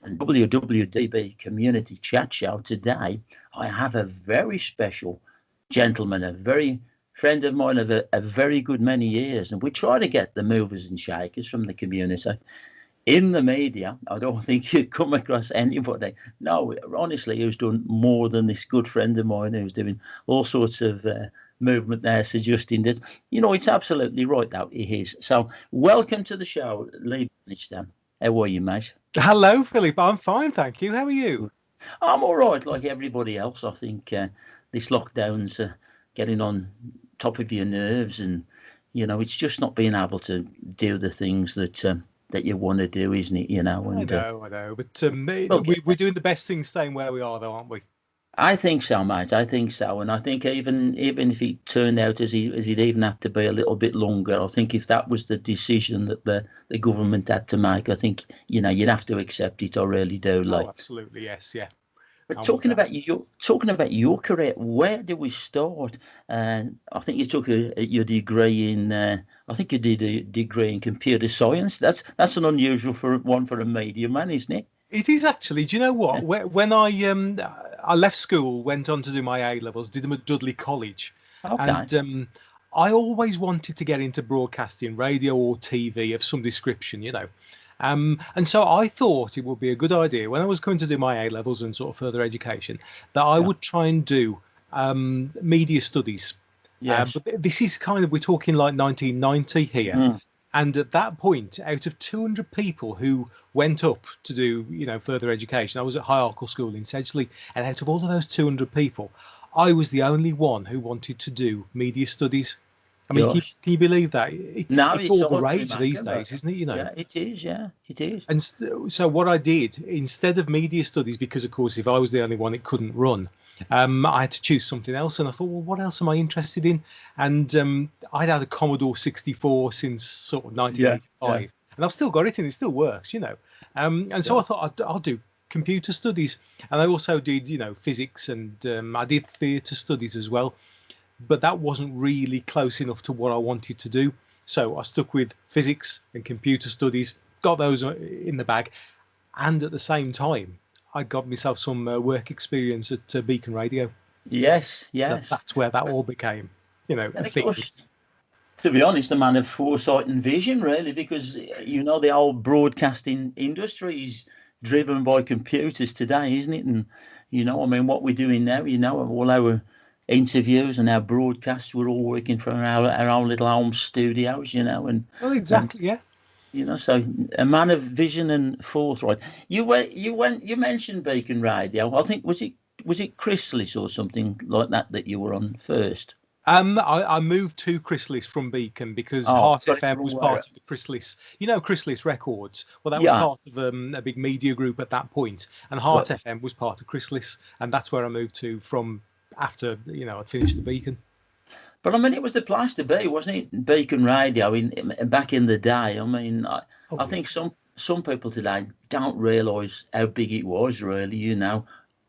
WWDB Community Chat Show. Today, I have a very special gentleman, a very friend of mine of a very good many years, and we try to get the movers and shakers from the community in the media. I don't think you'd come across anybody. No, honestly, who's done more than this good friend of mine who's doing all sorts of movement there, suggesting that, it's absolutely right that he is. So, welcome to the show, Lee Bannister. How are you, mate? Hello, Philip. I'm fine, thank you. How are you? I'm all right, like everybody else. I think this lockdown's getting on top of your nerves, and it's just not being able to do the things that you want to do, isn't it? And I know, but okay. we're doing the best thing staying where we are, though, aren't we? I think so, mate. I think so, and I think even if it turned out as he'd even have to be a little bit longer, I think if that was the decision that the government had to make, I think you'd have to accept it. I really do. Oh, absolutely, yes, yeah. But talking about your career, where do we start? I think you took your degree in. I think you did a degree in computer science. That's an unusual one for a media man, isn't it? It is actually. Do you know what? When I left school, went on to do my A levels, did them at Dudley College, Okay. and I always wanted to get into broadcasting, radio or TV of some description, and so I thought it would be a good idea when I was going to do my A levels and sort of further education that I would try and do media studies. Yes. But this is we're talking like 1990 here. Mm. And at that point, out of 200 people who went up to do, further education, I was at High Arkle School in Sedgley, and out of all of those 200 people, I was the only one who wanted to do media studies. I mean, can you believe that? It's all the rage these days, isn't it? Yeah, it is. Yeah, it is. And so what I did, instead of media studies, because of course, if I was the only one, it couldn't run. I had to choose something else, and I thought, well, what else am I interested in? And I'd had a Commodore 64 since sort of 1985, and I've still got it, and it still works, And so I thought I'll do computer studies, and I also did, physics, and I did theatre studies as well. But that wasn't really close enough to what I wanted to do. So I stuck with physics and computer studies, got those in the bag. And at the same time, I got myself some work experience at Beacon Radio. Yes. So that's where that all became, And of course, to be honest, a man of foresight and vision, really, because, the old broadcasting industry is driven by computers today, isn't it? And, what we're doing now, all our interviews and our broadcasts, we're all working from our own little home studios, and well, exactly, yeah. So a man of vision and forthright. You mentioned Beacon Radio. I think was it Chrysalis or something like that you were on first? I moved to Chrysalis from Beacon because Heart FM was part of the Chrysalis. Chrysalis Records. Well, that was part of a big media group at that point, and Heart FM was part of Chrysalis, and that's where I moved to from after I'd finished the Beacon. But I mean, it was the place to be, wasn't it? Beacon Radio back in the day. I mean, I think some people today don't realise how big it was. Really,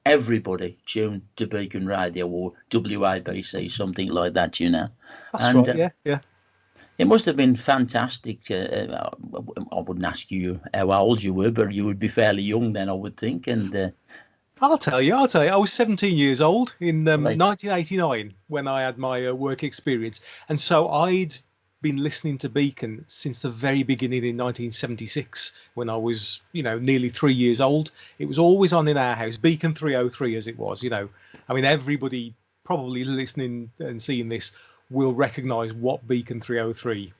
everybody tuned to Beacon Radio or WABC, something like that. That's right. Yeah. It must have been fantastic. I wouldn't ask you how old you were, but you would be fairly young then, I would think. And I'll tell you. I was 17 years old in 1989 when I had my work experience. And so I'd been listening to Beacon since the very beginning in 1976 when I was, nearly 3 years old. It was always on in our house, Beacon 303 as it was, I mean, everybody probably listening and seeing this will recognise what Beacon 303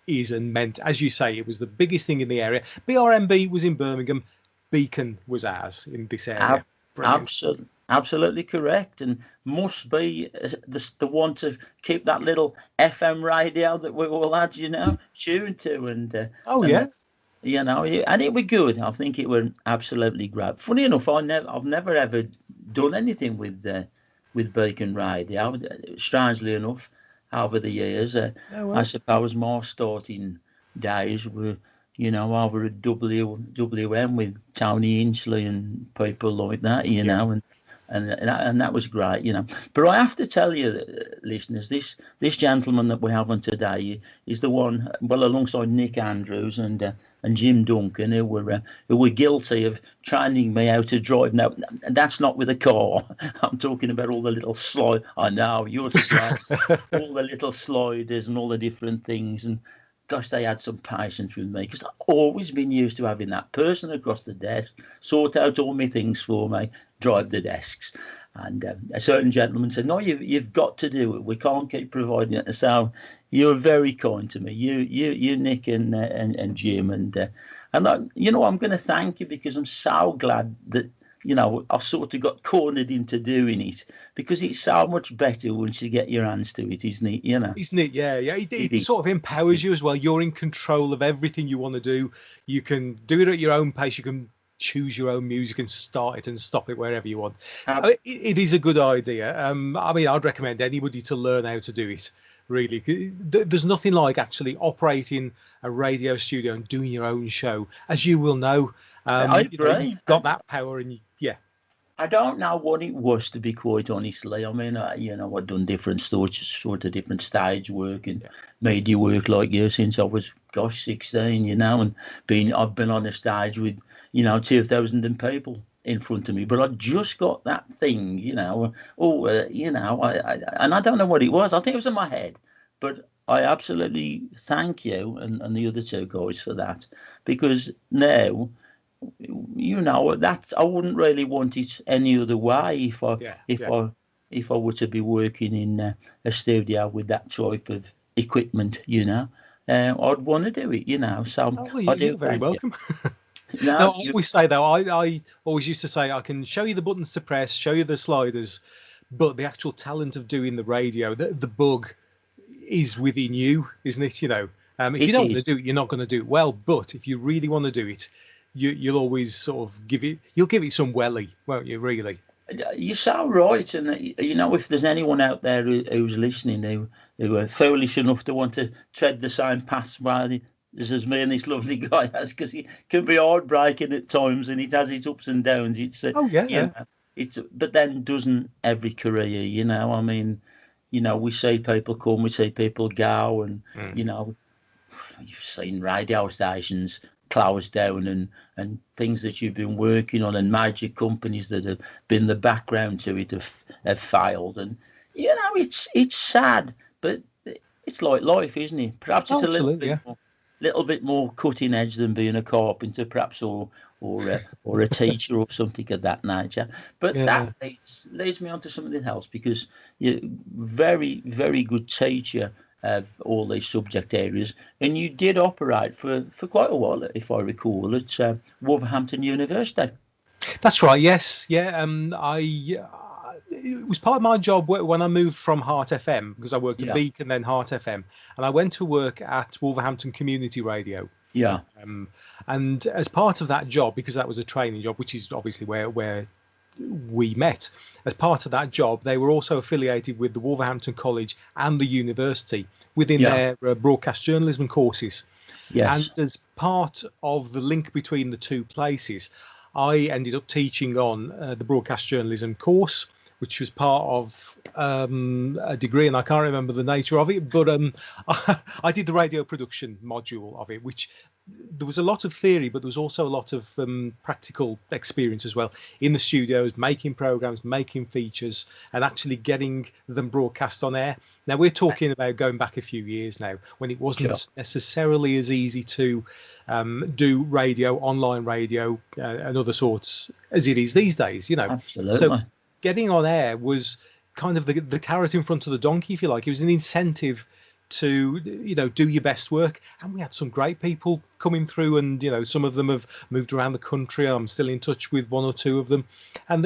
is and meant. As you say, it was the biggest thing in the area. BRMB was in Birmingham. Beacon was ours in this area. Absolutely correct, and must be the one to keep that little FM radio that we all had, tuned to, and and it was good. I think it was absolutely great. Funny enough, I've never ever done anything with Beacon Radio. Strangely enough, over the years, I suppose my starting days were, over at WWM with Tony Inchley and people like that, and that was great, But I have to tell you, listeners, this gentleman that we have on today is the one, well, alongside Nick Andrews and and Jim Duncan, who were guilty of training me how to drive. Now, that's not with a car. I'm talking about all the little slide. I know you're surprised. All the little sliders and all the different things. And gosh, they had some patience with me because I've always been used to having that person across the desk sort out all my things for me, drive the desks. And a certain gentleman said, "No, you've got to do it. We can't keep providing it." So you're very kind to me, you Nick and Jim, and I'm going to thank you because I'm so glad that I sort of got cornered into doing it because it's so much better once you get your hands to it, isn't it? Isn't it? Yeah. It sort of empowers you as well. You're in control of everything you want to do. You can do it at your own pace. You can choose your own music and start it and stop it wherever you want. It is a good idea. I'd recommend anybody to learn how to do it. Really, there's nothing like actually operating a radio studio and doing your own show, as you will know. I agree. You've got that power, and I don't know what it was, to be quite honestly. I mean, I've done different sort of different stage work and media work like you since I was 16, and I've been on a stage with 2,000 people in front of me, but I just got that thing, and I don't know what it was. I think it was in my head, but I absolutely thank you and the other two guys for that, because now, that I wouldn't really want it any other way if I were to be working in a studio with that type of equipment, I'd want to do it, So you're very welcome. No, I always say though, I always used to say I can show you the buttons to press, show you the sliders, but the actual talent of doing the radio, the bug is within you, isn't it? If you don't want to do it, you're not going to do it well. But if you really want to do it, you'll always sort of give it some welly, won't you? Really. You're so right, and if there's anyone out there who's listening who are foolish enough to want to tread the same path as me and this lovely guy has, because he can be heartbreaking at times, and it has its ups and downs. It's but then doesn't every career, I mean, we see people come, we see people go, and you've seen radio stations closed down and things that you've been working on, and major companies that have been the background to it have failed, and it's sad, but it's like life, isn't it? Perhaps it's a little bit more cutting edge than being a carpenter, perhaps, or a teacher or something of that nature. But that leads me on to something else, because you're very, very good teacher of all these subject areas, and you did operate for quite a while, if I recall, at Wolverhamton University. That's right. Yes. Yeah. It was part of my job when I moved from Heart FM, because I worked at Beacon, then Heart FM, and I went to work at Wolverhampton Community Radio. Yeah. And as part of that job, because that was a training job, which is obviously where we met, as part of that job, they were also affiliated with the Wolverhampton College and the university within their broadcast journalism courses. Yes. And as part of the link between the two places, I ended up teaching on the broadcast journalism course, which was part of a degree, and I can't remember the nature of it, but I did the radio production module of it, which there was a lot of theory, but there was also a lot of practical experience as well in the studios, making programs, making features, and actually getting them broadcast on air. Now, we're talking about going back a few years now, when it wasn't necessarily as easy to do radio, online radio, and other sorts as it is these days, Absolutely. So getting on air was kind of the carrot in front of the donkey, if you like. It was an incentive to do your best work, and we had some great people coming through, and some of them have moved around the country. I'm still in touch with one or two of them, and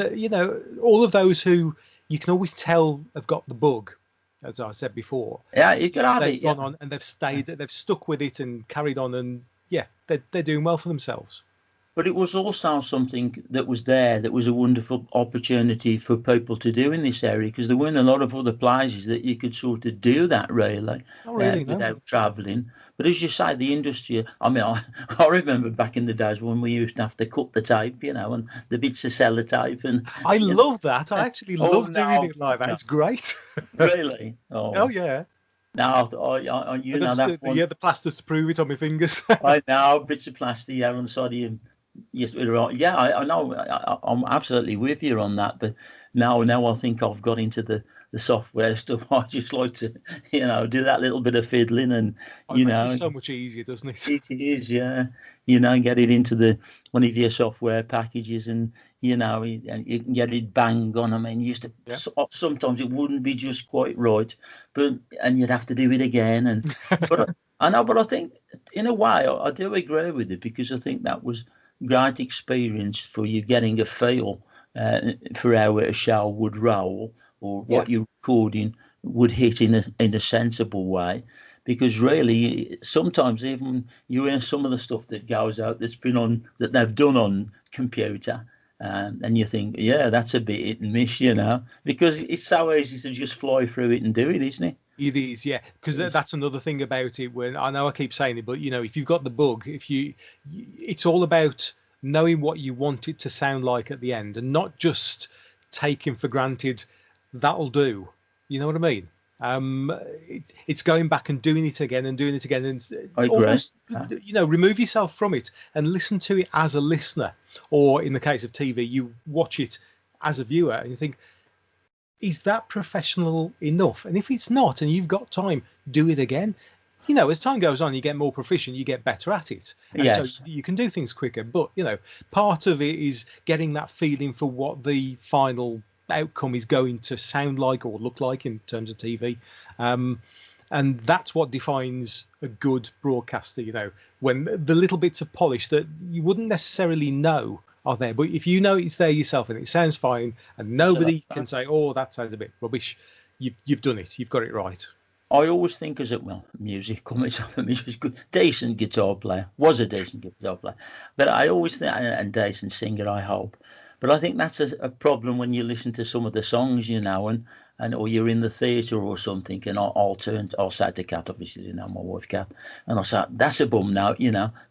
all of those who you can always tell have got the bug, as I said before. You can have it. Gone on and they've stayed, they've stuck with it and carried on, and they're doing well for themselves. But it was also something that was there, that was a wonderful opportunity for people to do in this area, because there weren't a lot of other places that you could sort of do that really, without travelling. But as you say, the industry, I mean, I remember back in the days when we used to have to cut the tape, and the bits of sellotape. And I love that. I actually love doing it like that. It's great. Really? Oh yeah. Now, you know that one. The plasters to prove it on my fingers. I know bits of plastic here on the side of you. Yes, yeah, I know. I'm absolutely with you on that. But now I think I've got into the software stuff. I just like to, do that little bit of fiddling, and It makes it so much easier, doesn't it? it is, yeah. Get it into one of your software packages, and you can get it bang on. I mean, sometimes it wouldn't be just quite right, and you'd have to do it again. And but I know, but I think in a way I do agree with it, because I think that was great experience for you, getting a feel for how a show would roll, or what your recording would hit in a sensible way. Because really, sometimes even you hear some of the stuff that goes out that they've done on computer, and you think, yeah, that's a bit hit and miss, because it's so easy to just fly through it and do it, isn't it? It is, yeah. Because that's another thing about it. When I know I keep saying it, but if you've got the bug, it's all about knowing what you want it to sound like at the end, and not just taking for granted that'll do. You know what I mean? It's going back and doing it again and doing it again, and almost, remove yourself from it and listen to it as a listener, or in the case of TV, you watch it as a viewer and you think, is that professional enough? And if it's not, and you've got time, do it again. As time goes on, you get more proficient, you get better at it. And so you can do things quicker. But, part of it is getting that feeling for what the final outcome is going to sound like or look like in terms of TV. And that's what defines a good broadcaster, when the little bits of polish that you wouldn't necessarily know are there. But if you know it's there yourself and it sounds fine, and nobody can say, oh, that sounds a bit rubbish, you've done it. You've got it right. I always think music comes up with me, was good, decent guitar player, was a decent guitar player, but I always think, and decent singer, I hope. But I think that's a problem when you listen to some of the songs, and or you're in the theatre or something, and I'll say to Kat, obviously, my wife Kat, and I'll say, that's a bum now,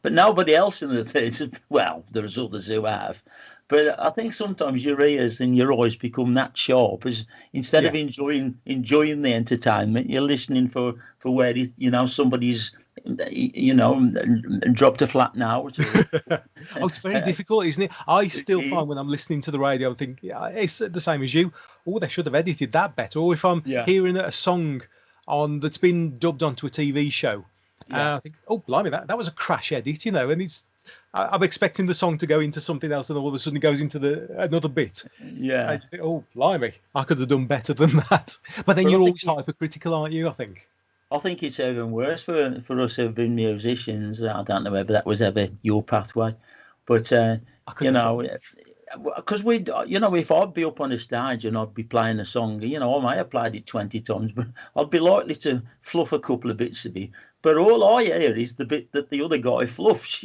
but nobody else in the theatre, well, there's others who have. But I think sometimes your ears and your eyes become that sharp, as instead of enjoying the entertainment, you're listening for where somebody's dropped a flat note. It's very difficult, isn't it? I still find when I'm listening to the radio, I think it's the same as you. Oh, they should have edited that better. Or if I'm hearing a song that's been dubbed onto a TV show, I think, oh, blimey, that was a crash edit, and I'm expecting the song to go into something else, and all of a sudden it goes into another bit. Yeah. And you think, oh, blimey, I could have done better than that. But then you're always hypercritical, aren't you, I think? I think it's even worse for us who've been musicians. I don't know whether that was ever your pathway, but because if I'd be up on a stage and I'd be playing a song, I may have played it 20 times, but I'd be likely to fluff a couple of bits of it. But all I hear is the bit that the other guy fluffs,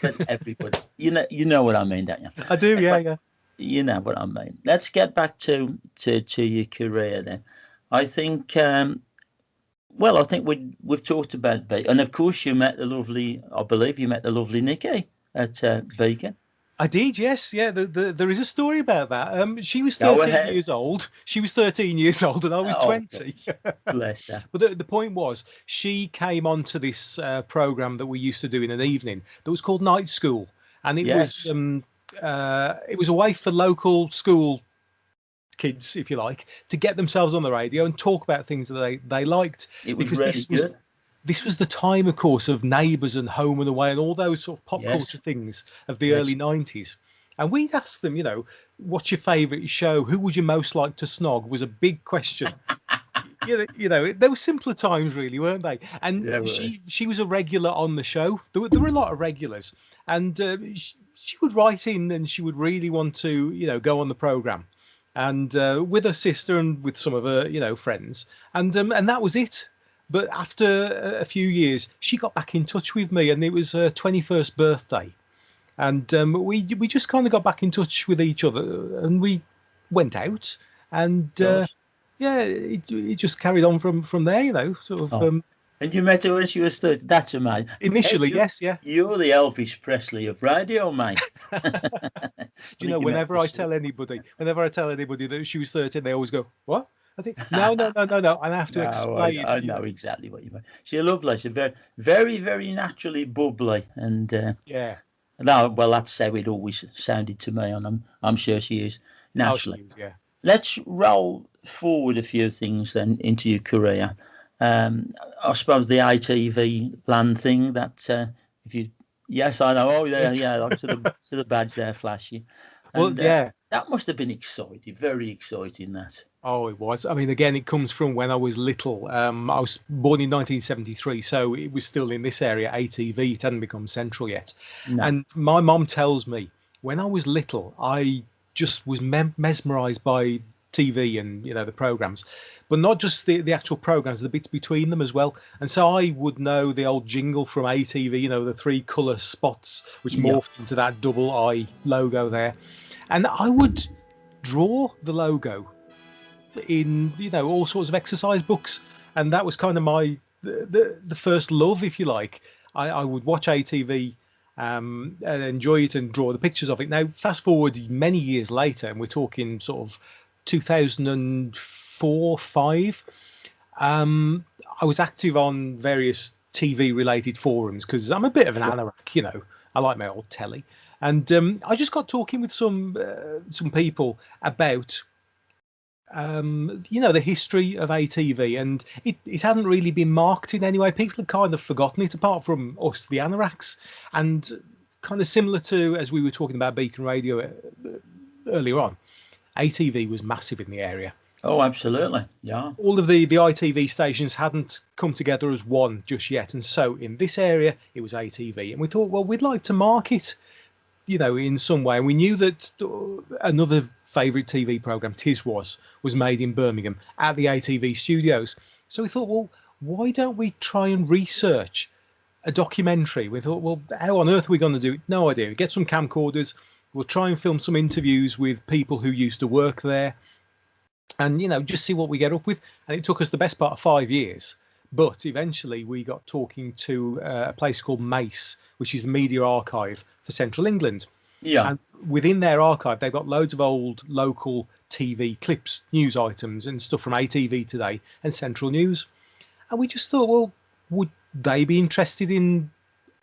But everybody, you know what I mean, don't you? I do, yeah. You know what I mean. Let's get back to your career then. I think. I think we've talked about Beacon, and of course I believe you met the lovely Nikki at Beacon. I did, yes, yeah. There is a story about that. She was 13 years old. She was 13 years old, and I was 20. Bless her. But the point was, she came onto this program that we used to do in an evening that was called Night School, and it was a way for local school kids, if you like, to get themselves on the radio and talk about things that they liked. It was really good. This was the time, of course, of Neighbours and Home and Away and all those sort of pop culture things of the early 90s. And we'd ask them, what's your favourite show? Who would you most like to snog? Was a big question. There were simpler times, really, weren't they? And she was a regular on the show. There were a lot of regulars, and she would write in, and she would really want to, go on the programme. And with her sister and with some of her, friends, and that was it. But after a few years, she got back in touch with me, and it was her 21st birthday, and we just kind of got back in touch with each other, and we went out, and it just carried on from there, sort of. And you met her when she was 30. That's amazing. Initially, yes, yeah. You're the Elvis Presley of radio, mate. Do you know, whenever I tell anybody that she was 13, they always go, what? I think no, no, no, no, no. And I have to No, explain. I know exactly what you mean. She's lovely. She's very, very, very naturally bubbly, and Yeah. no, well, that's how it always sounded to me, and I'm sure she is Oh, she naturally. is. Yeah. Let's roll forward a few things then into your career. I suppose the ITV land thing that if you, yes, I know. Oh, yeah, Yes. yeah. I see the badge there flashing, Well, and yeah. that must have been exciting, very exciting. That. Oh, it was. I mean, again, it comes from when I was little. I was born in 1973, so it was still in this area, ATV. It hadn't become central yet. No. And my mom tells me when I was little, I just was mesmerized by TV and the programs, but not just the actual programs, the bits between them as well. And so I would know the old jingle from ATV, the three color spots which Yeah. morphed into that double I logo there, and I would draw the logo in all sorts of exercise books, and that was kind of my the first love, if you like. I would watch ATV and enjoy it and draw the pictures of it. Now fast forward many years later, and we're talking sort of 2004-5. I was active on various TV related forums because I'm a bit of an Sure. anorak. I like my old telly, and I just got talking with some people about the history of ATV, and it hadn't really been marked in any way. People had kind of forgotten it, apart from us, the anoraks, and kind of similar to as we were talking about Beacon Radio earlier on. ATV was massive in the area. Oh, absolutely. Yeah. All of the ITV stations hadn't come together as one just yet, and so in this area it was ATV, and we thought, well, we'd like to mark it, in some way. And we knew that another favourite TV programme, Tis was made in Birmingham at the ATV studios. So we thought, well, why don't we try and research a documentary? We thought, well, how on earth are we going to do it? No idea. Get some camcorders. We'll try and film some interviews with people who used to work there, and just see what we get up with. And it took us the best part of 5 years, but eventually we got talking to a place called Mace, which is the media archive for Central England. Yeah. And within their archive, they've got loads of old local TV clips, news items, and stuff from ATV Today and Central News. And we just thought, well, would they be interested in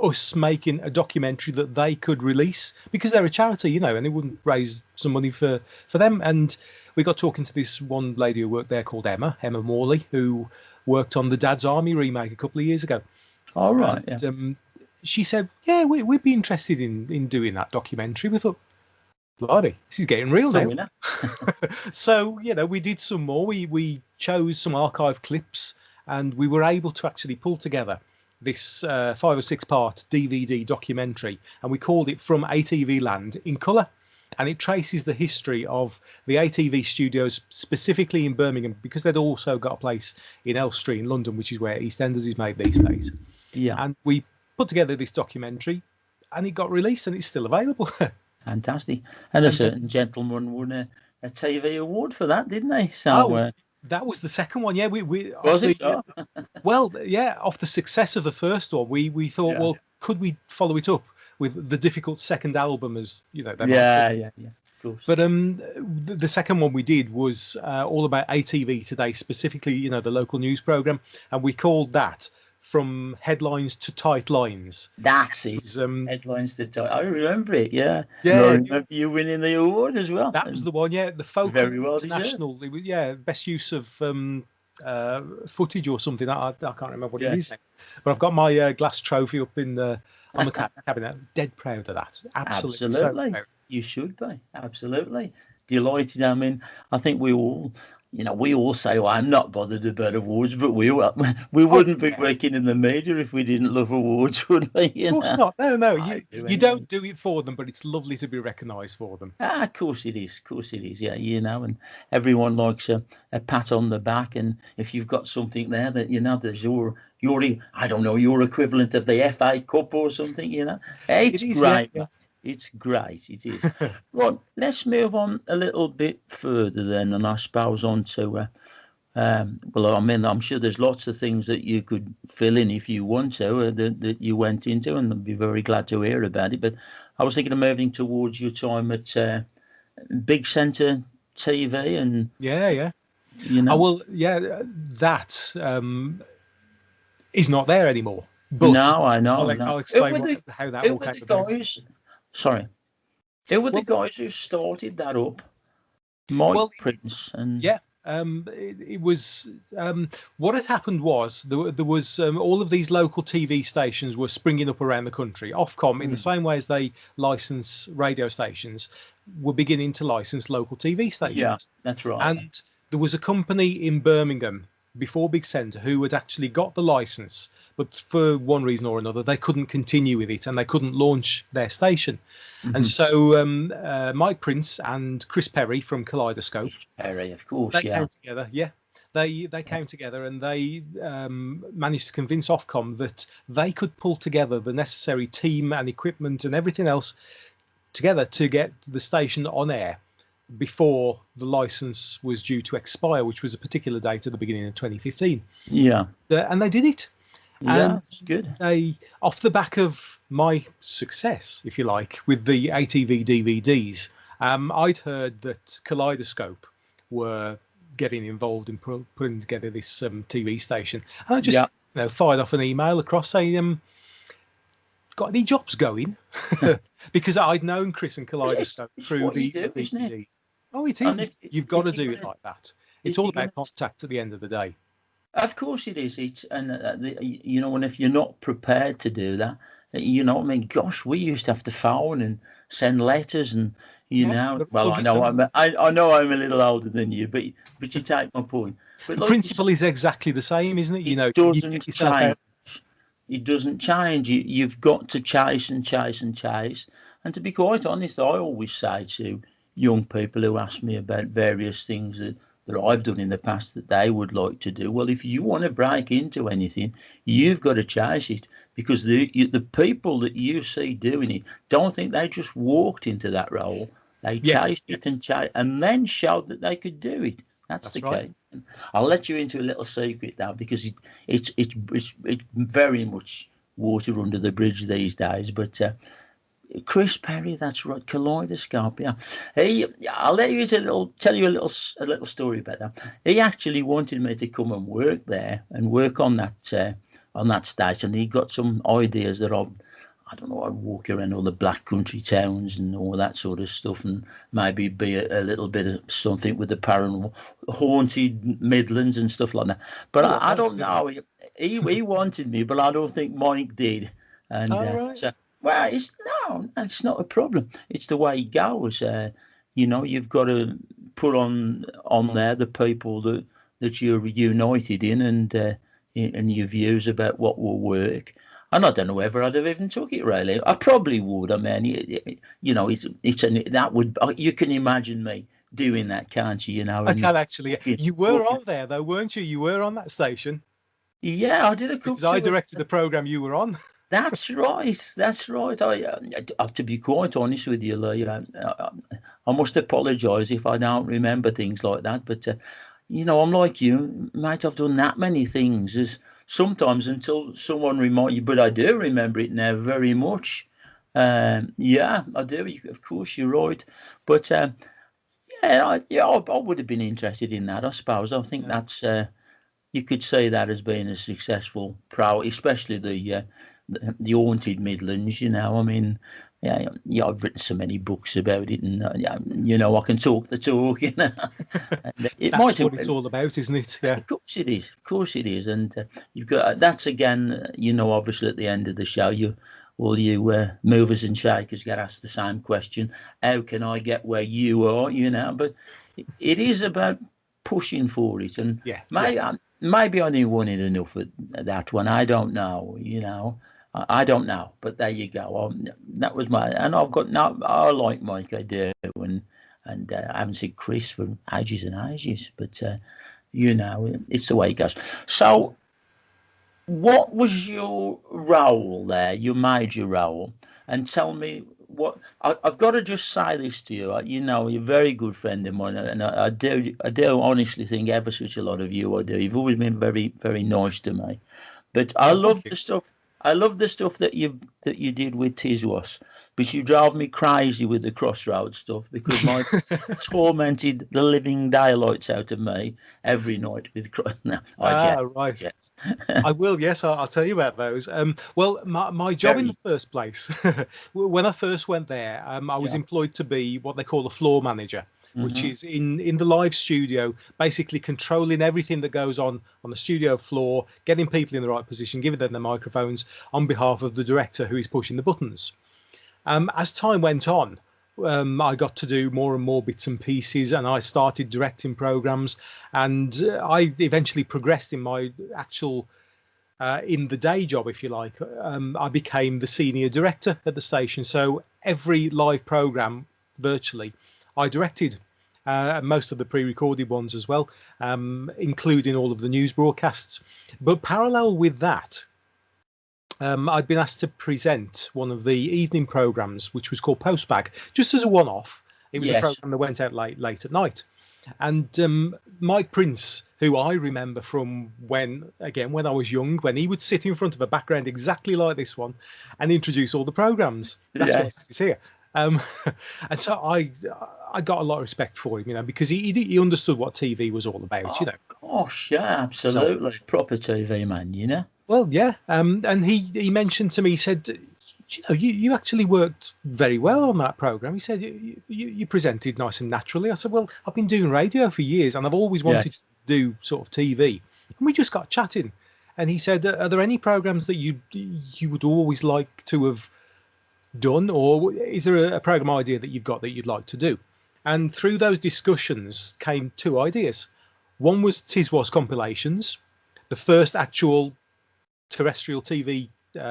us making a documentary that they could release? Because they're a charity, and it wouldn't raise some money for them. And we got talking to this one lady who worked there called Emma Morley, who worked on the Dad's Army remake a couple of years ago. All right. And, yeah. She said, yeah, we'd be interested in doing that documentary. We thought, bloody, this is getting real now. So, we did some more. We chose some archive clips, and we were able to actually pull together this 5 or 6 part DVD documentary, and we called it From ATV Land in Colour. And it traces the history of the ATV studios, specifically in Birmingham, because they'd also got a place in Elstree in London, which is where EastEnders is made these days. Yeah. And we put together this documentary, and it got released, and it's still available. Fantastic. And a certain gentleman won a TV award for that, didn't they? So that was the second one. Yeah, we was it? Well, yeah, off the success of the first one, we thought, well, could we follow it up with the difficult second album, as Yeah. Of course. But the second one we did was all about ATV Today, specifically, the local news program, and we called that From Headlines to Tight Lines. That's it. Headlines to tight. I remember it. Yeah. Yeah. I remember you winning the award as well. That was the one. Yeah, the Folk very well International. It was, best use of footage or something. I can't remember what it is. But I've got my glass trophy up in on the cabinet. Dead proud of that. Absolutely. So you should be. Absolutely delighted. I mean, I think we all say, well, I'm not bothered about awards, but we wouldn't be working in the media if we didn't love awards, would we? Of course not. No. You don't do it for them, but it's lovely to be recognised for them. Of course it is. Of course it is. Yeah, and everyone likes a pat on the back. And if you've got something there that, there's your I don't know, your equivalent of the FA Cup or something, it's great. Yeah. It's great. It is. Right, let's move on a little bit further then, and I suppose on to, I'm sure there's lots of things that you could fill in if you want to, that you went into, and I'd be very glad to hear about it. But I was thinking of moving towards your time at Big Centre TV, and yeah. You know. Well, yeah, that is not there anymore. But No, I know. No. I'll Who explain were the how that who all were came the about. guys? Sorry, who were the Well, guys who started that up? Mike well, Prince and yeah. It was what had happened was there was all of these local TV stations were springing up around the country. Ofcom, in the same way as they license radio stations, were beginning to license local TV yeah, stations. that's right. And there was a company in Birmingham before Big Centre who had actually got the license, but for one reason or another, they couldn't continue with it and they couldn't launch their station. And Mm-hmm. so Mike Prince and Chris Perry from Kaleidoscope, Perry, of course, they yeah. came together. Yeah, they came together and they managed to convince Ofcom that they could pull together the necessary team and equipment and everything else together to get the station on air before the license was due to expire, which was a particular date at the beginning of 2015. Yeah, And they did it. yeah, And it's good. they, off the back of my success, if you like, with the ATV DVDs, I'd heard that Kaleidoscope were getting involved in putting together this TV station. And I just fired off an email across saying, got any jobs going? Because I'd known Chris and Kaleidoscope It's through what you the do, isn't it? DVDs. Oh, it And is. You've got to if you're do it gonna, like that. It's if all you're gonna, about contact at the end of the day. of course it is. It's you know, and if you're not prepared to do that, you know, I mean, gosh, we used to have to phone and send letters, and you Yeah, know, but well, I know listen, I know I'm a little older than you, but you take my point. But the like you said, principle is exactly the same, isn't it? You it know, you get doesn't yourself change. out. It doesn't change. You've got to chase and chase and chase. And to be quite honest, I always say to young people who ask me about various things that I've done in the past that they would like to do, well, if you want to break into anything, you've got to chase it, because the people that you see doing it don't think they just walked into that role. They Yes, chased it yes, and then showed that they could do it. That's the that's right. key. I'll let you into a little secret now, because it's very much water under the bridge these days. But Chris Perry, that's right, Kaleidoscope. Yeah, I'll let you into tell you a little story about that. He actually wanted me to come and work there and work on that station. He got some ideas that I don't know, I'd walk around all the black country towns and all that sort of stuff, and maybe be a little bit of something with the paranormal, haunted Midlands and stuff like that. But Oh, I nice. don't Yeah. know. He wanted me, but I don't think Mike did. And All right. so, well, it's not a problem. It's the way it goes. You know, you've got to put on there the people that you're united in, and your views about what will work. And I don't know whether I'd have even took it really. I probably would. I mean, you know, that would, you can imagine me doing that, can't you? You know, I and can actually. You were on there though, weren't you? You were on that station yeah, I did a couple because I to it. directed the program you were on. That's right. That's right. To be quite honest with you, Lee, I must apologise if I don't remember things like that. But you know, I'm like you, mate. I've done that many things. As sometimes until someone remind you, but I do remember it now very much. Yeah, I do. Of course, you're right. But I would have been interested in that. I suppose. I think Yeah. that's you could say that as being a successful especially the haunted Midlands. You know, I mean, yeah, I've written so many books about it, and yeah, you know, I can talk the talk. You know, and it might That's have. what it's all about, isn't it? Yeah. Of course it is. Of course it is. And you've got that's again. You know, obviously at the end of the show, all you movers and shakers get asked the same question: how can I get where you are? You know, but it is about pushing for it, and Yeah. Yeah. maybe I didn't want it enough at that one. I don't know. You know, I don't know. But there you go. That was and I've got now. I like Mike. I do, and I haven't seen Chris for ages and ages. But you know, it's the way it goes. So, what was your role there? Your major role, and tell me what I've got to just say this to you. You know, you're a very good friend of mine, and I do honestly think ever such a lot of you. I do. You've always been very, very nice to me. But I Oh, thank love you. the stuff. I love the stuff that you did with Tiswas, but you drove me crazy with the Crossroads stuff because my tormented the living daylights out of me every night with no, I Ah, jest, I right. jest. I will. Yes, I'll tell you about those. Well, my job in the Very, first place, when I first went there, I was yeah. employed to be what they call a floor manager, which Hmm. is in the live studio, basically controlling everything that goes on the studio floor, getting people in the right position, giving them the microphones on behalf of the director who is pushing the buttons. As time went on, I got to do more and more bits and pieces, and I started directing programs, and I eventually progressed in my actual in the day job, if you like. I became the senior director at the station. So every live program, virtually, I directed. Most of the pre-recorded ones as well, including all of the news broadcasts. But parallel with that, I'd been asked to present one of the evening programs, which was called Postbag, just as a one-off. It was a Yes. program that went out late at night. And Mike Prince, who I remember from when I was young, when he would sit in front of a background exactly like this one and introduce all the programs. That's what Yes. he's here. Um, and so I got a lot of respect for him, because he understood what TV was all about, Oh gosh, yeah, So, absolutely. Proper TV man. well, yeah. And he mentioned to me, he said, you actually worked very well on that program. He said you presented nice and naturally. I said, well, I've been doing radio for years, and I've always wanted to Yes. do sort of TV. And we just got chatting, and he said, are there any programs that you would always like to have done, or is there a program idea that you've got that you'd like to do? And through those discussions came two ideas. One was Tiswas compilations, the first actual terrestrial TV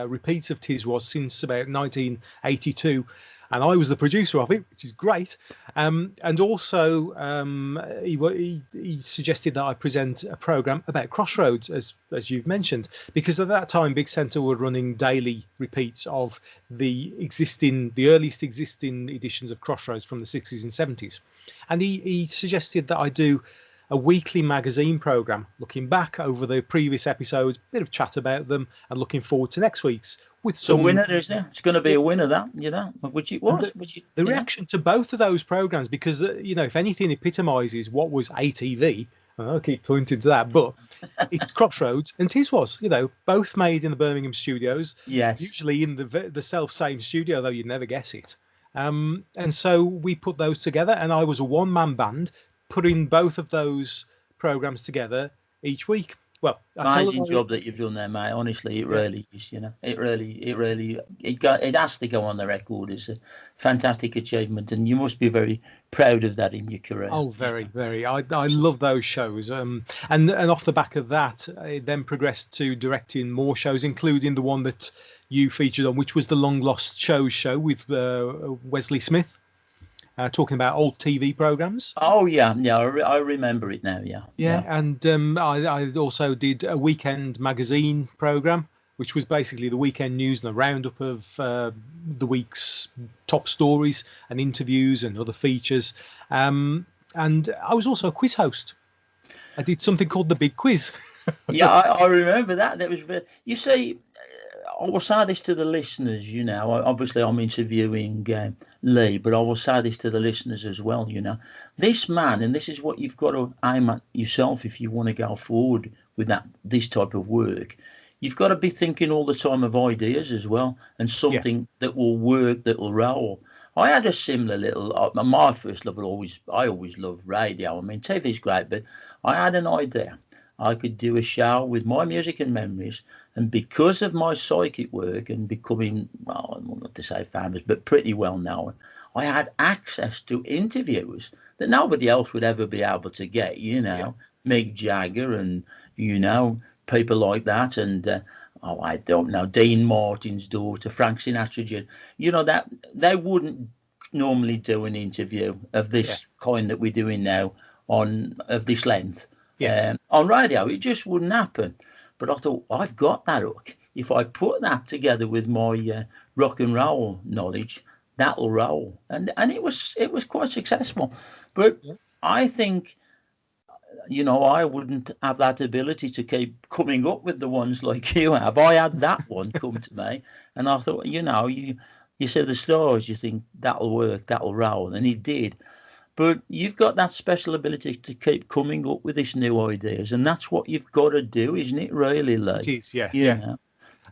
repeats of Tiswas since about 1982, and I was the producer of it, which is great. And also, he suggested that I present a program about Crossroads, as you've mentioned, because at that time, Big Centre were running daily repeats of the earliest existing editions of Crossroads from the 60s and 70s, and he suggested that I do a weekly magazine program looking back over the previous episodes, a bit of chat about them, and looking forward to next week's with It's a some. winner, isn't it? It's going to be Yeah, a winner, that, which it and was, which the reaction to both of those programs, because if anything epitomizes what was ATV, I'll keep pointing to that, but it's Crossroads and Tiswas, both made in the Birmingham studios, Yes. usually in the self same studio, though you'd never guess it. And so we put those together, and I was a one-man band putting both of those programs together each week. Well, I tell Amazing them, job that you've done there, mate. Honestly, it yeah. really is. It has to go on the record. It's a fantastic achievement, and you must be very proud of that in your career. Oh, very, very. I love those shows. And off the back of that, I then progressed to directing more shows, including the one that you featured on, which was the Long Lost Shows show with Wesley Smith, talking about old TV programs. Oh yeah. I remember it now. Yeah, Yeah, yeah. and I also did a weekend magazine program, which was basically the weekend news and a roundup of the week's top stories and interviews and other features. And I was also a quiz host. I did something called the Big Quiz. Yeah, I remember that. That was you see, I will say this to the listeners. Obviously I'm interviewing Lee, but I will say this to the listeners as well. This man, and this is what you've got to aim at yourself if you want to go forward with this type of work. You've got to be thinking all the time of ideas as well, and Yeah, something that will work, that will roll. I had a similar little. My first love I always loved radio. I mean, TV's great, but I had an idea. I could do a show with my music and memories, and because of my psychic work and becoming, well, not to say famous, but pretty well known, I had access to interviews that nobody else would ever be able to get. yeah, Mick Jagger and you know people like that, and I don't know, Dean Martin's daughter, Frank Sinatra. That they wouldn't normally do an interview of yeah, this kind that we're doing now on of this length yes, on radio. It just wouldn't happen. But I thought I've got that hook. If I put that together with my rock and roll knowledge, that'll roll. And it was quite successful. But yeah, I think I wouldn't have that ability to keep coming up with the ones like you have. I had that one come to me, and I thought, you see the stars, you think that'll work, that'll roll, and it did. But you've got that special ability to keep coming up with these new ideas, and that's what you've got to do, isn't it, really, It Lee? is, yeah, You yeah. know,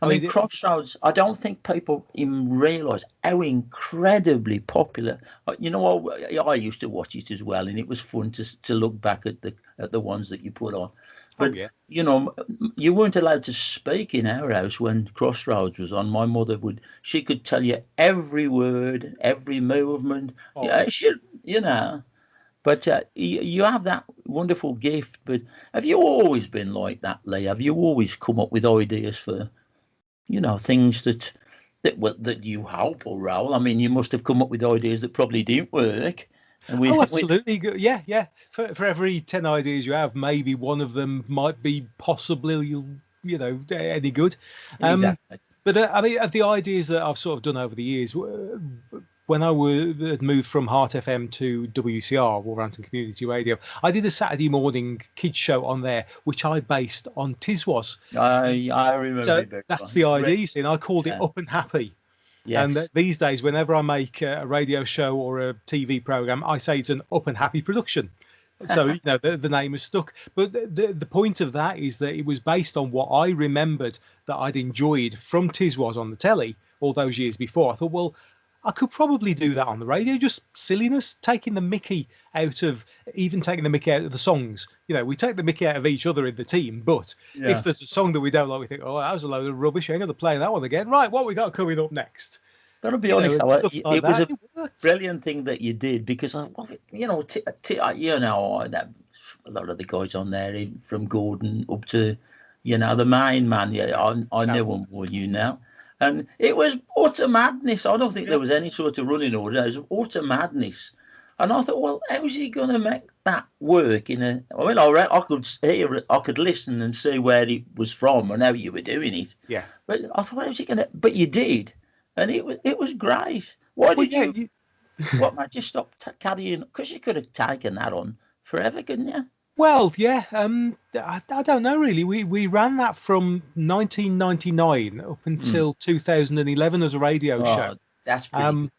I I mean, mean, Crossroads, I don't think people even realise how incredibly popular. I used to watch it as well, and it was fun to look back at the ones that you put on. oh But yeah. you weren't allowed to speak in our house when Crossroads was on. My mother she could tell you every word, every movement. Oh, Yeah, you know. But you have that wonderful gift. But have you always been like that, Lee? Have you always come up with ideas for things that you hope will roll? I mean, you must have come up with ideas that probably didn't work, and oh, we absolutely. Yeah, yeah. For every 10 ideas you have, maybe one of them might be possibly, any good. Um, exactly. but I mean, of the ideas that I've sort of done over the years, when had moved from Heart FM to WCR, Wolverhampton Community Radio, I did a Saturday morning kids show on there, which I based on Tiswas. I remember So it very that's well. the idea, you see, and I called it Yeah. Up and Happy. And Yes. these days, whenever I make a radio show or a TV program, I say it's an Up and Happy production. So the name is stuck. But the point of that is that it was based on what I remembered that I'd enjoyed from Tiswas on the telly all those years before. I thought, well, I could probably do that on the radio, just silliness, taking the mickey out of the songs. We take the mickey out of each other in the team, but if Yeah. there's a song that we don't like, we think, oh, that was a load of rubbish. I ain't going to play that one again. Right, what we got coming up next? Gotta be honest, And though, stuff like it was that. a It worked. brilliant thing that you did because that a lot of the guys on there, from Gordon up to the main man. Yeah, I knew Carol. him more than you now, and it was utter madness. I don't think Yeah. there was any sort of running order. It was utter madness, and I thought, well, how's he going to make that work in a? I mean, I could hear it, I could listen and see where it was from and how you were doing it, Yeah. but I thought, how's he going to? But you did, and it was great. Why Well, did yeah. you? What made you stop carrying? Because you could have taken that on forever, couldn't you? Well, yeah. I don't know really. We ran that from 1999 up Mm. until 2011 as a radio show. Oh, that's pretty Um, good.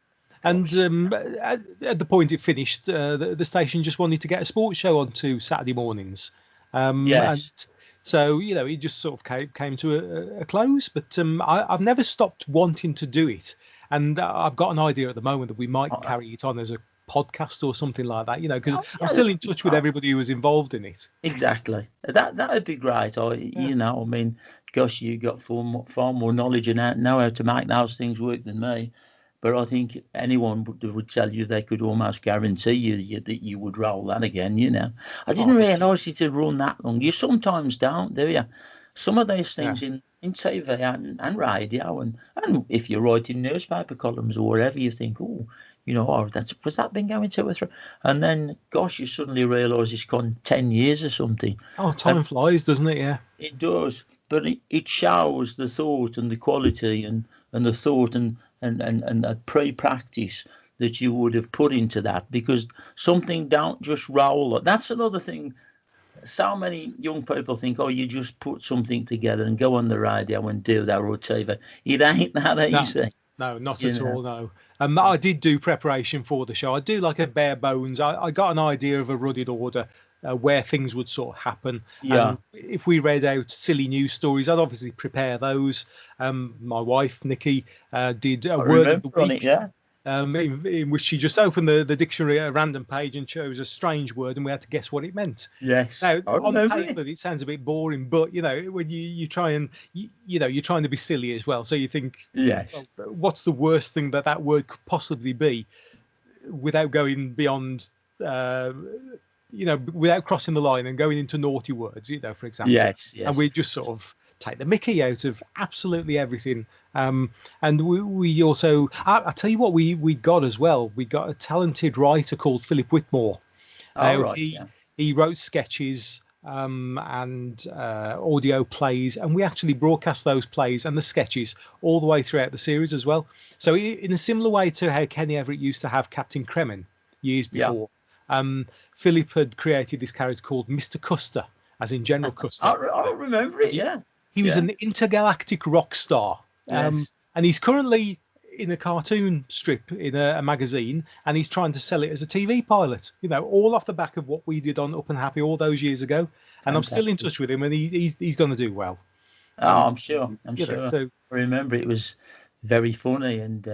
and Gosh. at the point it finished, the station just wanted to get a sports show onto Saturday mornings. And Yes. so, it just sort of came to a close. But I've never stopped wanting to do it. And I've got an idea at the moment that we might Uh, carry it on as a podcast or something like that, because oh, I'm yeah, still in touch with everybody who was involved in it. exactly. That'd be great. Yeah. I mean, gosh, you got far more knowledge and know how to make those things work than me. But I think anyone would tell you they could almost guarantee that you would roll that again. I didn't Oh, realise it had run that long. You sometimes don't, do you? Some of these yeah. things in TV and radio, and if you're writing newspaper columns or whatever, you think, was that been going 2 or 3? And then, gosh, you suddenly realise it's gone 10 years or something. Oh, And time flies, doesn't it? Yeah. it does, but it shows the thought and the quality and the thought and the pre-practice that you would have put into that, because something don't just roll. That's another thing. So many young people think, oh, you just put something together and go on the radio and do that or TV. It ain't that No, easy, no, not you at know. all. No. I did do preparation for the show. I do like a bare bones. I got an idea of a running order where things would sort of happen. Yeah, And if we read out silly news stories, I'd obviously prepare those. My wife, Nikki, did a I word of the remember on it. week. Yeah, In which she just opened the dictionary at a random page and chose a strange word, and we had to guess what it meant. yes, Now, I on remember paper, it. it sounds a bit boring, but when you try and you're trying to be silly as well. So you think, Yes, well, what's the worst thing that word could possibly be, without going beyond, without crossing the line and going into naughty words, for example. yes, And yes. we just sort of take the mickey out of absolutely everything. And we also, I tell you what, we got as well. We got a talented writer called Philip Whitmore. All Now right. he Yeah. he wrote sketches and audio plays, and we actually broadcast those plays and the sketches all the way throughout the series as well. So in a similar way to how Kenny Everett used to have Captain Kremen years Yeah. before, Philip had created this character called Mr. Custer, as in General Custer. I remember it. Yeah, he was an intergalactic rock star, yes. and he's currently in a cartoon strip in a magazine, and he's trying to sell it as a TV pilot. You know, all off the back of what we did on Up and Happy all those years ago. And I'm still in touch with him, and he's going to do well. I'm sure. I'm sure. So I remember it was very funny, and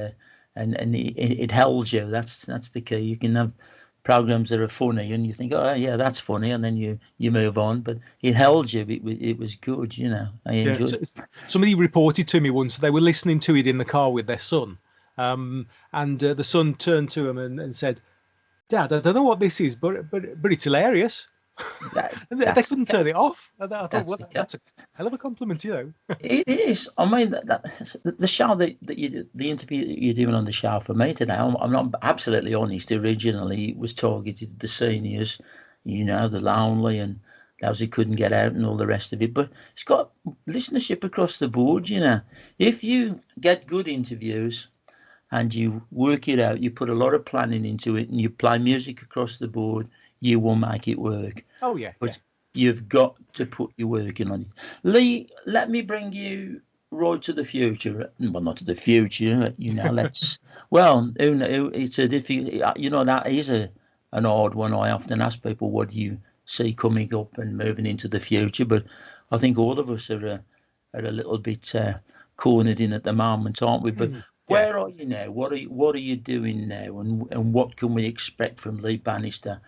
it held you. That's the key. You can have programs that are funny, and you think, oh yeah, that's funny, and then you move on. But it held you. It was good. You know, I enjoyed it. Somebody reported to me once they were listening to it in the car with their son, and the son turned to him and said, "Dad, I don't know what this is, but it's hilarious." They couldn't turn it off. I thought, that's a hell of a compliment, you know. It is. I mean, the show that you did, the interview that you're doing on the show for me today, I'm not absolutely honest. Originally, it was targeted at the seniors, you know, the lonely and those who couldn't get out and all the rest of it. But it's got listenership across the board, you know. If you get good interviews and you work it out, you put a lot of planning into it, and you play music across the board, you will make it work. Oh, yeah. But you've got to put your work in on it. Lee, let me bring you right to the future. Well, not to the future, you know, let's... Well, it's a difficult... You know, that is an odd one. I often ask people, what do you see coming up and moving into the future? But I think all of us are a little bit cornered in at the moment, aren't we? But where are you now? What are you doing now? And what can we expect from Lee Bannister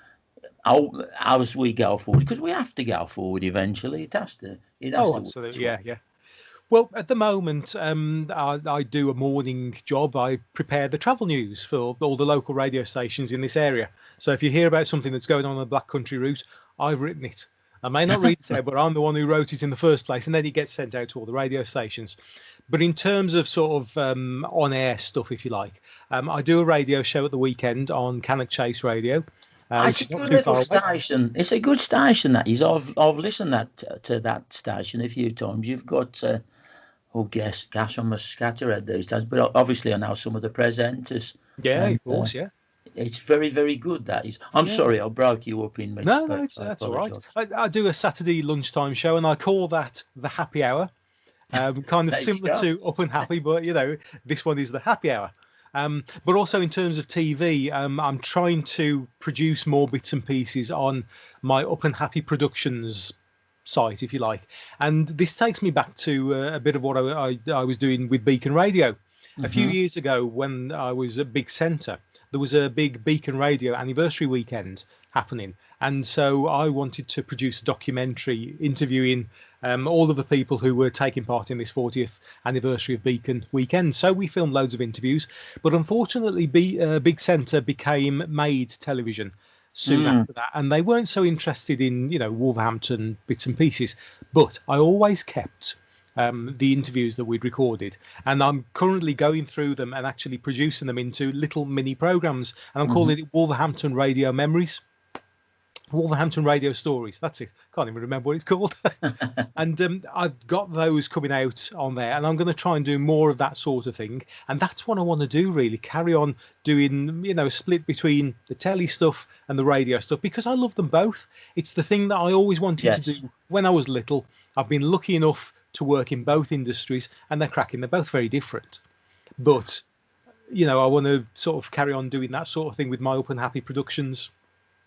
as we go forward? Because we have to go forward eventually. It has to. Absolutely. Yeah. Well, at the moment, I do a morning job. I prepare the travel news for all the local radio stations in this area. So if you hear about something that's going on the Black Country route, I've written it. I may not read it out, but I'm the one who wrote it in the first place, and then it gets sent out to all the radio stations. But in terms of sort of on-air stuff, if you like, I do a radio show at the weekend on Cannock Chase Radio. It's a good little station. It's a good station, that is. I've listened to that station a few times. You've got gosh, I'm a scatterhead these days, but obviously I know some of the presenters. Yeah, of course, yeah. It's very, very good, that is. I'm sorry, I broke you up in mid. No, that's all right. I do a Saturday lunchtime show, and I call that the happy hour. Kind of similar to Up and Happy, but, you know, this one is the happy hour. But also in terms of TV, I'm trying to produce more bits and pieces on my Up and Happy Productions site, if you like. And this takes me back to a bit of what I was doing with Beacon Radio. A few years ago, when I was at Big Centre, there was a big Beacon Radio anniversary weekend happening. And so I wanted to produce a documentary interviewing all of the people who were taking part in this 40th anniversary of Beacon weekend. So we filmed loads of interviews. But unfortunately, Big Centre became Made Television soon after that. And they weren't so interested in, you know, Wolverhampton bits and pieces. But I always kept the interviews that we'd recorded, and I'm currently going through them and actually producing them into little mini programs, and I'm calling it Wolverhampton Radio Memories, Wolverhampton Radio Stories. That's it. Can't even remember what it's called. And I've got those coming out on there, and I'm going to try and do more of that sort of thing. And that's what I want to do, really. Carry on doing, you know, a split between the telly stuff and the radio stuff, because I love them both. It's the thing that I always wanted to do when I was little. I've been lucky enough to work in both industries, and they're cracking. They're both very different, but, you know, I want to sort of carry on doing that sort of thing with my Up and Happy Productions.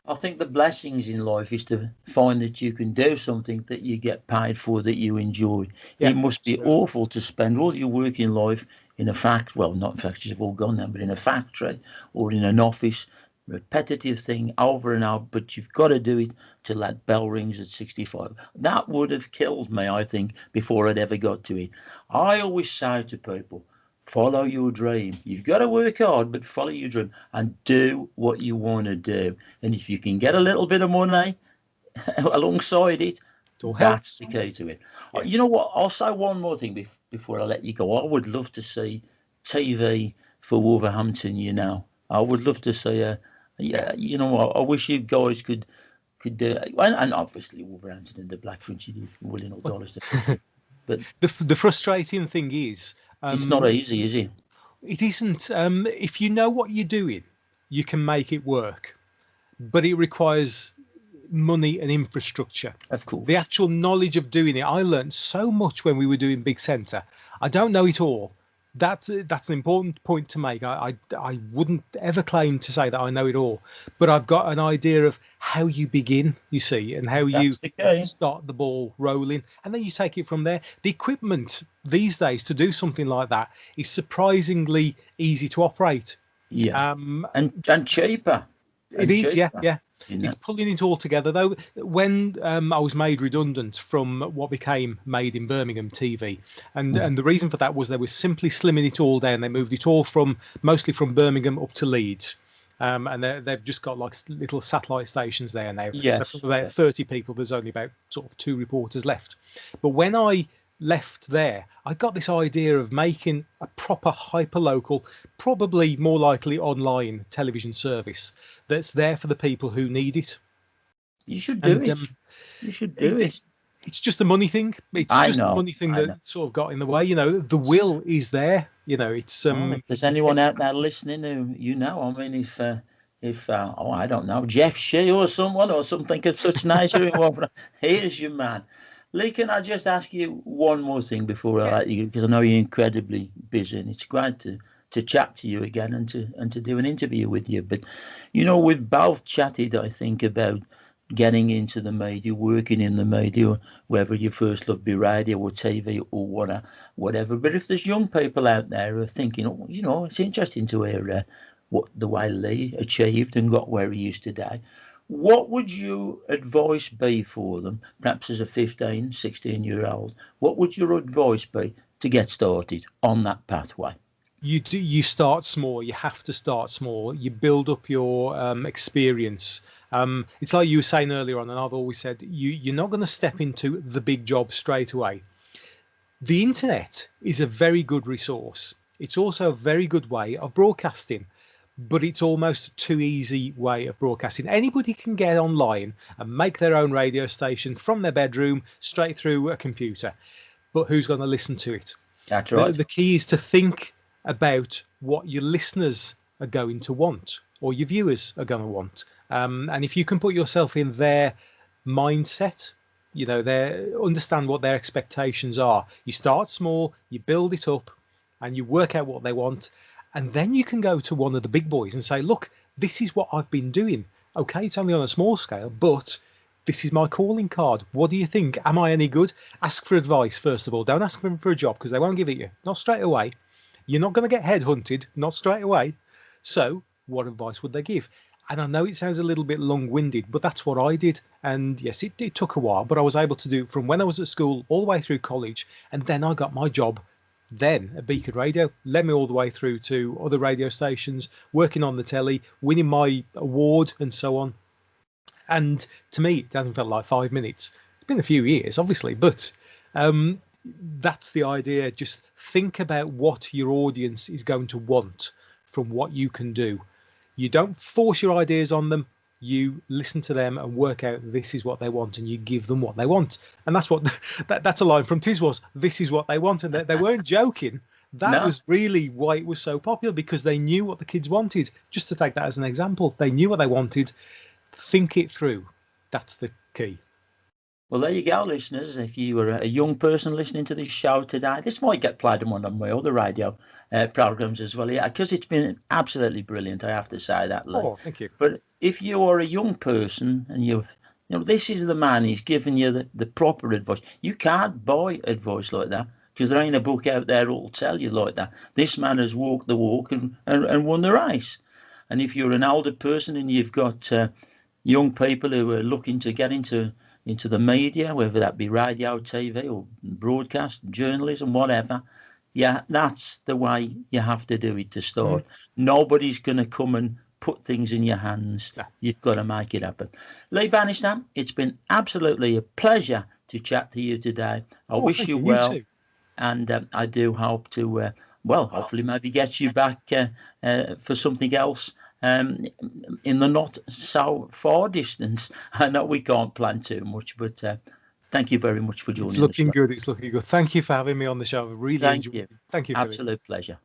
I think the blessings in life is to find that you can do something that you get paid for, that you enjoy. It must be awful to spend all your working life in a factory. Well, not factories have all gone now, but in a factory or in an office, repetitive thing over and over, but you've got to do it till that bell rings at 65. That would have killed me, I think, before I'd ever got to it. I always say to people, follow your dream. You've got to work hard, but follow your dream and do what you want to do. And if you can get a little bit of money alongside it, that's the key to it. You know what? I'll say one more thing before I let you go. I would love to see TV for Wolverhampton, you know. I would love to see you know, I wish you guys could do, and obviously Wolverhampton and the Black Country, Willenhall, Darlaston. But the frustrating thing is, it's not easy, is it? It isn't. If you know what you're doing, you can make it work. but it requires money and infrastructure. Of course. The actual knowledge of doing it, I learned so much when we were doing Big Centre. I don't know it all. That's an important point to make. I wouldn't ever claim to say that I know it all, but I've got an idea of how you begin, you see, and how you start the ball rolling, and then you take it from there. The equipment these days to do something like that is surprisingly easy to operate. Yeah. And cheaper. It is, cheaper, yeah. You know? It's pulling it all together, though. When I was made redundant from what became Made in Birmingham TV, and the reason for that was they were simply slimming it all down. They moved it all mostly from Birmingham up to Leeds, and they've just got like little satellite stations there now. Yes. So from about 30 people, there's only about sort of 2 reporters left. But when I left there, I got this idea of making a proper hyper-local, probably more likely online television service that's there for the people who need it. You should do it. You should do it. It's just a money thing. It's just a money thing that sort of got in the way. You know, the will is there. You know, it's if there's anyone out there listening who I mean, if I don't know, Jeff Shea or someone or something of such nature, here's your man. Lee, can I just ask you one more thing before I let you, because I know you're incredibly busy, and it's great to chat to you again and to do an interview with you. But we've both chatted, I think, about getting into the media, working in the media, whether you first love be radio or TV or whatever. But if there's young people out there who are thinking, it's interesting to hear what the way Lee achieved and got where he is today. What would your advice be for them, perhaps as a 15, 16-year-old? What would your advice be to get started on that pathway? You start small. You have to start small. You build up your experience. It's like you were saying earlier on, and I've always said, you're not going to step into the big job straight away. The internet is a very good resource. It's also a very good way of broadcasting. But it's almost a too easy way of broadcasting. Anybody can get online and make their own radio station from their bedroom straight through a computer. But who's going to listen to it? That's right. The key is to think about what your listeners are going to want or your viewers are going to want. And if you can put yourself in their mindset, understand what their expectations are. You start small, you build it up, and you work out what they want. And then you can go to one of the big boys and say, look, this is what I've been doing. Okay, it's only on a small scale, but this is my calling card. What do you think? Am I any good? Ask for advice, first of all. Don't ask them for a job because they won't give it you. Not straight away. You're not going to get headhunted, not straight away. So what advice would they give? And I know it sounds a little bit long-winded, but that's what I did. And yes, it took a while, but I was able to do it from when I was at school all the way through college. And then I got my job then at Beacon Radio, led me all the way through to other radio stations, working on the telly, winning my award and so on. And to me, it hasn't felt like 5 minutes. It's been a few years, obviously, but that's the idea. Just think about what your audience is going to want from what you can do. You don't force your ideas on them. You listen to them and work out this is what they want, and you give them what they want. And that's what that's a line from Tiswas. This is what they want, and they weren't joking. That was really why it was so popular, because they knew what the kids wanted. Just to take that as an example, they knew what they wanted. Think it through. That's the key. Well, there you go, listeners. If you were a young person listening to this show today, this might get played on one of my other radio programs as well. Yeah, because it's been absolutely brilliant. I have to say that. Lee. Oh, thank you. But if you are a young person and this is the man, he's giving you the proper advice. You can't buy advice like that because there ain't a book out there that will tell you like that. This man has walked the walk and won the race. And if you're an older person and you've got young people who are looking to get into the media, whether that be radio, TV or broadcast, journalism, whatever, yeah, that's the way you have to do it to start. Nobody's going to come and put things in your hands. Yeah. You've got to make it happen. Lee Bannister, it's been absolutely a pleasure to chat to you today. I wish you well. You too. And I do hope to, hopefully maybe get you back for something else in the not so far distance. I know we can't plan too much, but thank you very much for joining us. It's looking good. It's looking good. Thank you for having me on the show. I really enjoyed it. Thank you. Absolute pleasure.